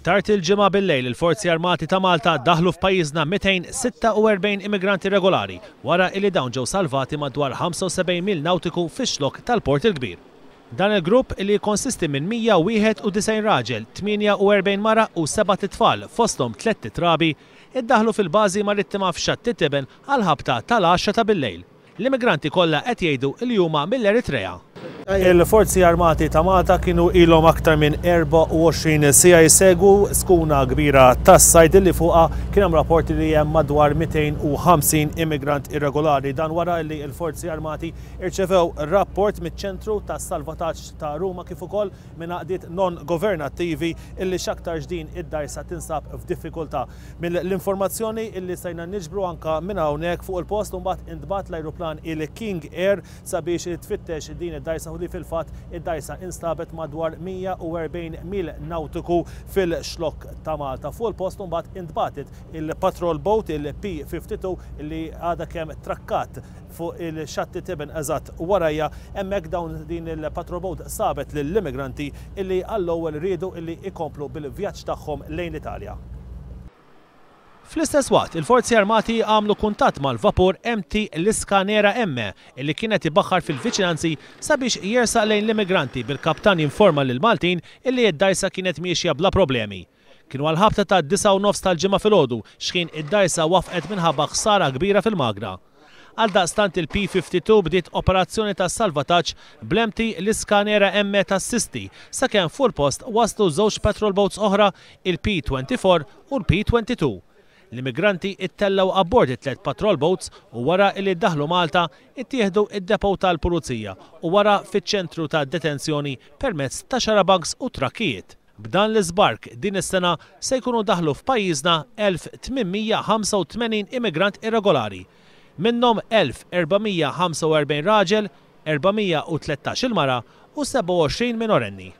Tard il-ġimgħa bil-lejl il-Forzi Armati ta' Malta daħlu f'pajjiżna 246 immigranti regolari wara li dawn ġew salvati madwar 75 mil nautiku fix-xlokk tal-Port il-Kbir. Dan il-grupp li konsisti minn 191 raġel, 48 mara u 7 tfal fosthom 3 trabi iddaħlu fil-bażi marittima f'Xatt it-Tiben għal ħabta tal-10 ta' bil-lejl. L-immigranti kollha qed jgħidu li huma mill-Eritrea. Il-Forzi Armati ta' Malta kienu ilhom aktar minn 24 siegħa jsegwu skuna kbira tas-sajd li fuqha kien hemm rapporti li hemm madwar 250 immigrant irregolari. Dan wara li l-Forzi Armati irċevew rapport miċ-ċentru tas-salvataġġ ta' Ruma kif ukoll minn għaqdiet non-governattivi illi x'aktar ġdin id-dajsa tinsab f'diffikultà. Mill-informazzjoni illi sejna niġbru anke minn hawnhekk fuq il-post u mbagħad intbagħat l-ajruplan il-King Air sabiex tfittex din id-dajsa li fil-fatt id-dajsa instabet madwar 140 mil nautiku fil-xlokk ta' Malta. Fuq il-post mbagħad intbatet il-patrol boat il-P52 li għadha kemm trakkat fuq il-Xatt it-Tiben eżatt warajja hemmhekk dawn din il-patrol boat sabet lill-immigranti illi għall-ewwel riedu illi ikomplu bil-vjaġġ tagħhom lejn l-Italja. Fl-istess waqt, il-Forzi Armati għamlu kuntatt mal-vapur MT l-Iskanera M illi kienet ibaħħar fil-viċinanzi sabiex jersaq lejn l-immigranti bil-kaptan jinforma lil Maltin illi id-dajsa kienet miexja bla problemi. Kienu għal-ħabta ta' 9:30 tal-ġimgħa filgħodu x'kien id-dajsa wafqet minħabba ħsara kbira fil-Magra. Għaldaqstant il-P52 bdiet operazzjoni ta' salvataġġ bl-MT l-Iskanera M tas-Sisti sakemm fuq il-post waslu żewġ patrol boats oħra il-P24 u l-P22. L-immigranti ittellaw abbord it-3 patrol boats u wara li daħlu Malta ittieħdu id-depow tal-Pulizija u wara fiċ-ċentru ta' detenzjoni permezz ta' xarabanks u trakkijiet. B'dan l-iżbark din is-sena se jkunu daħlu f'pajjiżna 1885 immigrant irregolari. Minnhom 1445 raġel, 413 il-mara u 27 minorenni.